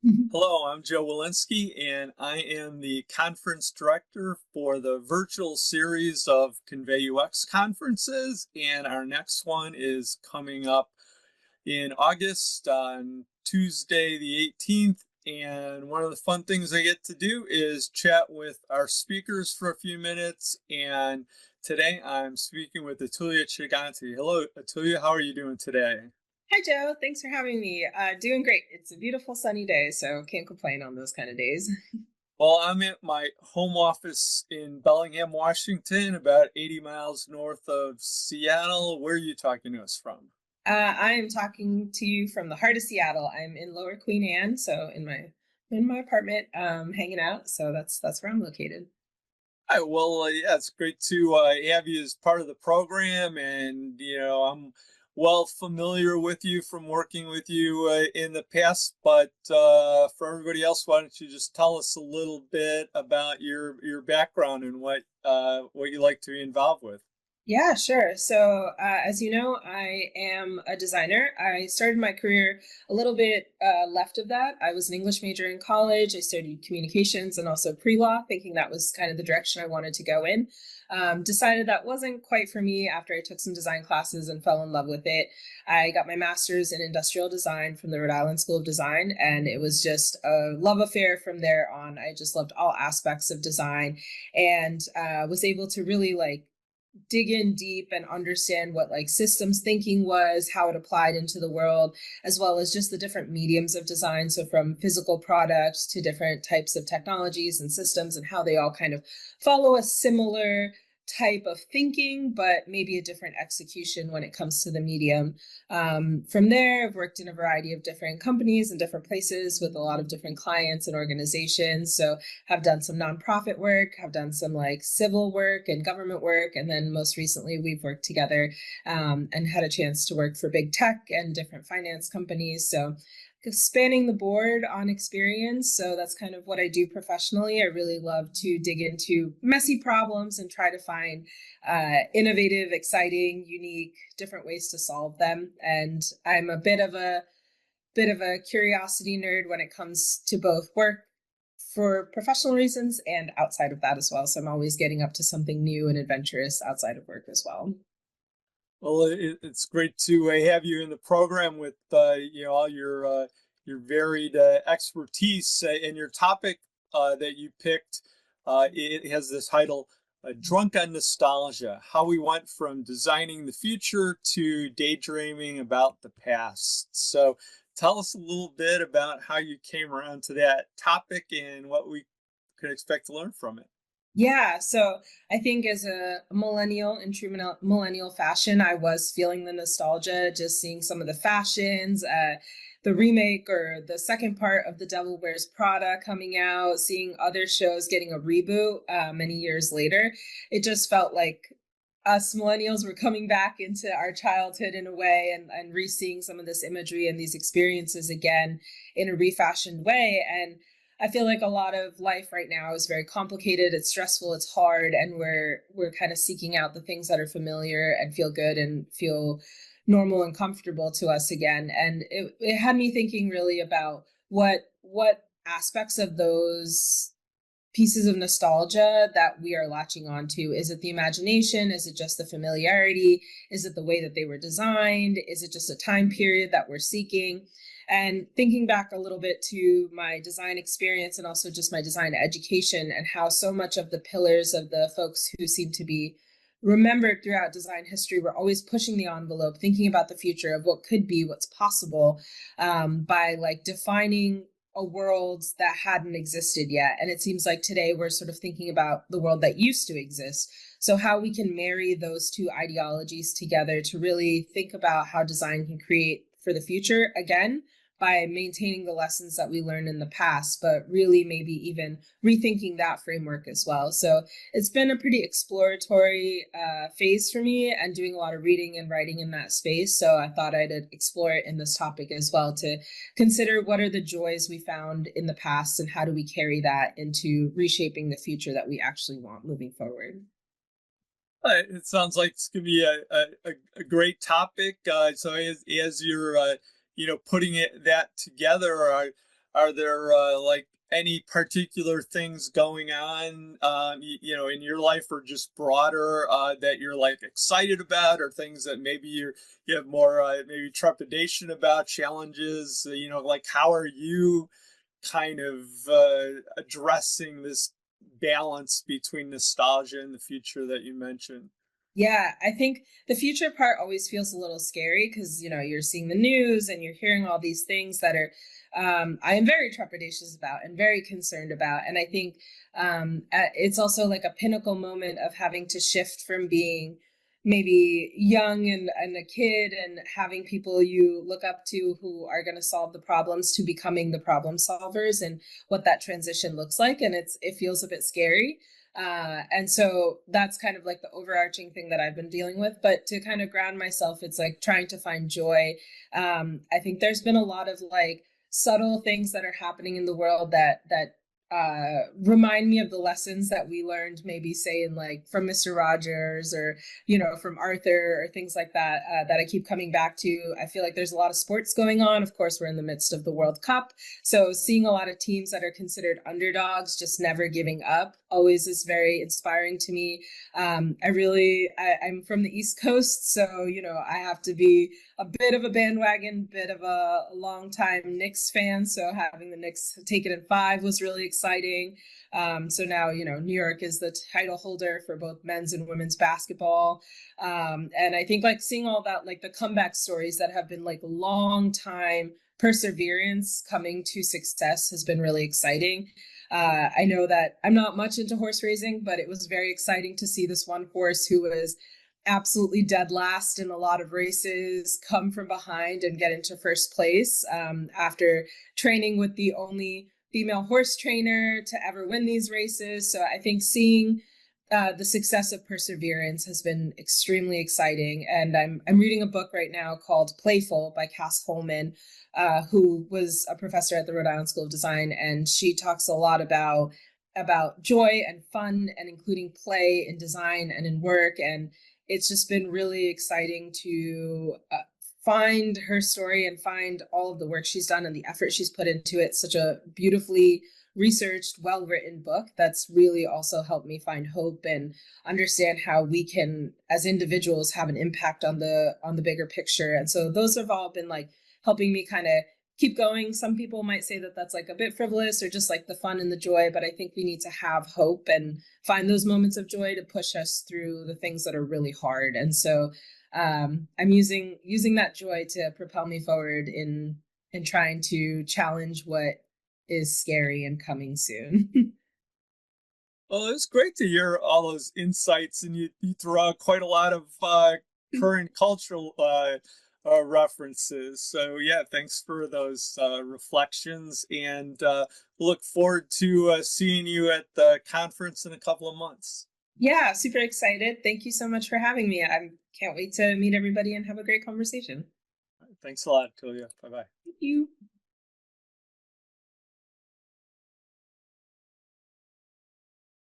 Hello, I'm Joe Walensky, and I am the conference director for the virtual series of Convey UX conferences. And our next one is coming up in August on Tuesday, the 18th. And one of the fun things I get to do is chat with our speakers for a few minutes. And today I'm speaking with Atulya Chaganty. Hello, Atulya, how are you doing today? Hi, Joe. Thanks for having me. Doing great. It's a beautiful sunny day, so can't complain on those kind of days. Well, I'm at my home office in Bellingham, Washington, about 80 miles north of Seattle. Where are you talking to us from? I am talking to you from the heart of Seattle. I'm in Lower Queen Anne, so in my apartment, hanging out. So that's where I'm located. Hi, well, yeah, it's great to have you as part of the program, and I'm well familiar with you from working with you in the past. But for everybody else, why don't you just tell us a little bit about your background and what you like to be involved with? Yeah, sure. So, as you know, I am a designer. I started my career a little bit left of that. I was an English major in college. I studied communications and also pre law, thinking that was kind of the direction I wanted to go in. Decided that wasn't quite for me after I took some design classes and fell in love with it. I got my master's in industrial design from the Rhode Island School of Design, and it was just a love affair from there on. I just loved all aspects of design and was able to really dig in deep and understand what like systems thinking was, how it applied into the world, as well as just the different mediums of design. So from physical products to different types of technologies and systems and how they all kind of follow a similar type of thinking, but maybe a different execution when it comes to the medium. From there, I've worked in a variety of different companies and different places with a lot of different clients and organizations. So have done some nonprofit work, have done some like civil work and government work. And then most recently, we've worked together and had a chance to work for big tech and different finance companies. So spanning the board on experience. So that's kind of what I do professionally. I really love to dig into messy problems and try to find innovative, exciting, unique, different ways to solve them. And I'm a bit of a curiosity nerd when it comes to both work for professional reasons and outside of that as well. So I'm always getting up to something new and adventurous outside of work as well. Well, it's great to have you in the program with all your varied expertise and your topic that you picked. It has this title, "Drunk on Nostalgia: How We Went from Designing the Future to Daydreaming About the Past." So, tell us a little bit about how you came around to that topic and what we could expect to learn from it. Yeah, so I think as a millennial in true millennial fashion, I was feeling the nostalgia, just seeing some of the fashions, the remake or the second part of The Devil Wears Prada coming out, seeing other shows getting a reboot many years later. It just felt like us millennials were coming back into our childhood in a way and re-seeing some of this imagery and these experiences again in a refashioned way. And I feel like a lot of life right now is very complicated, it's stressful, it's hard, and we're kind of seeking out the things that are familiar and feel good and feel normal and comfortable to us again. And it had me thinking really about what aspects of those pieces of nostalgia that we are latching onto. Is it the imagination? Is it just the familiarity? Is it the way that they were designed? Is it just a time period that we're seeking? And thinking back a little bit to my design experience and also just my design education and how so much of the pillars of the folks who seem to be remembered throughout design history were always pushing the envelope, thinking about the future of what could be, what's possible, by like defining a world that hadn't existed yet. And it seems like today we're sort of thinking about the world that used to exist. So, how we can marry those two ideologies together to really think about how design can create for the future again by maintaining the lessons that we learned in the past, but really maybe even rethinking that framework as well. So, it's been a pretty exploratory phase for me and doing a lot of reading and writing in that space. So, I thought I'd explore it in this topic as well to consider what are the joys we found in the past and how do we carry that into reshaping the future that we actually want moving forward. It sounds like it's gonna be a great topic. So as you're putting it that together, are there like any particular things going on, in your life or just broader, that you're like excited about, or things that maybe you have more maybe trepidation about, challenges? Like how are you kind of addressing this balance between nostalgia and the future that you mentioned? Yeah, I think the future part always feels a little scary because, you're seeing the news and you're hearing all these things that are, I am very trepidatious about and very concerned about. And I think it's also like a pinnacle moment of having to shift from being maybe young and a kid and having people you look up to who are going to solve the problems to becoming the problem solvers, and what that transition looks like. And it feels a bit scary. And so that's kind of like the overarching thing that I've been dealing with. But to kind of ground myself, it's like trying to find joy. I think there's been a lot of like subtle things that are happening in the world that remind me of the lessons that we learned, maybe say in like from Mr. Rogers, or from Arthur, or things like that, that I keep coming back to. I feel like there's a lot of sports going on. Of course, we're in the midst of the World Cup, so seeing a lot of teams that are considered underdogs just never giving up always is very inspiring to me. I'm from the East Coast, so I have to be a bit of a bandwagon, bit of a long time Knicks fan. So having the Knicks take it in 5 was really exciting. So now, New York is the title holder for both men's and women's basketball. And I think like seeing all that, like the comeback stories that have been like long time perseverance coming to success has been really exciting. I know that I'm not much into horse racing, but it was very exciting to see this one horse who was absolutely dead last in a lot of races come from behind and get into first place, after training with the only female horse trainer to ever win these races. So I think seeing the success of perseverance has been extremely exciting. And I'm reading a book right now called Playful by Cass Holman, who was a professor at the Rhode Island School of Design, and she talks a lot about joy and fun and including play in design and in work. And it's just been really exciting to find her story and find all of the work she's done and the effort she's put into it. Such a beautifully researched, well-written book that's really also helped me find hope and understand how we can, as individuals, have an impact on the bigger picture. And so those have all been like helping me kind of keep going. Some people might say that that's like a bit frivolous or just like the fun and the joy, but I think we need to have hope and find those moments of joy to push us through the things that are really hard. And so I'm using that joy to propel me forward in trying to challenge what is scary and coming soon. Well, it's great to hear all those insights, and you throw out quite a lot of current cultural references. So, yeah, thanks for those reflections, and look forward to seeing you at the conference in a couple of months. Yeah, super excited. Thank you so much for having me. I can't wait to meet everybody and have a great conversation. Thanks a lot, Tulia. Bye bye. Thank you.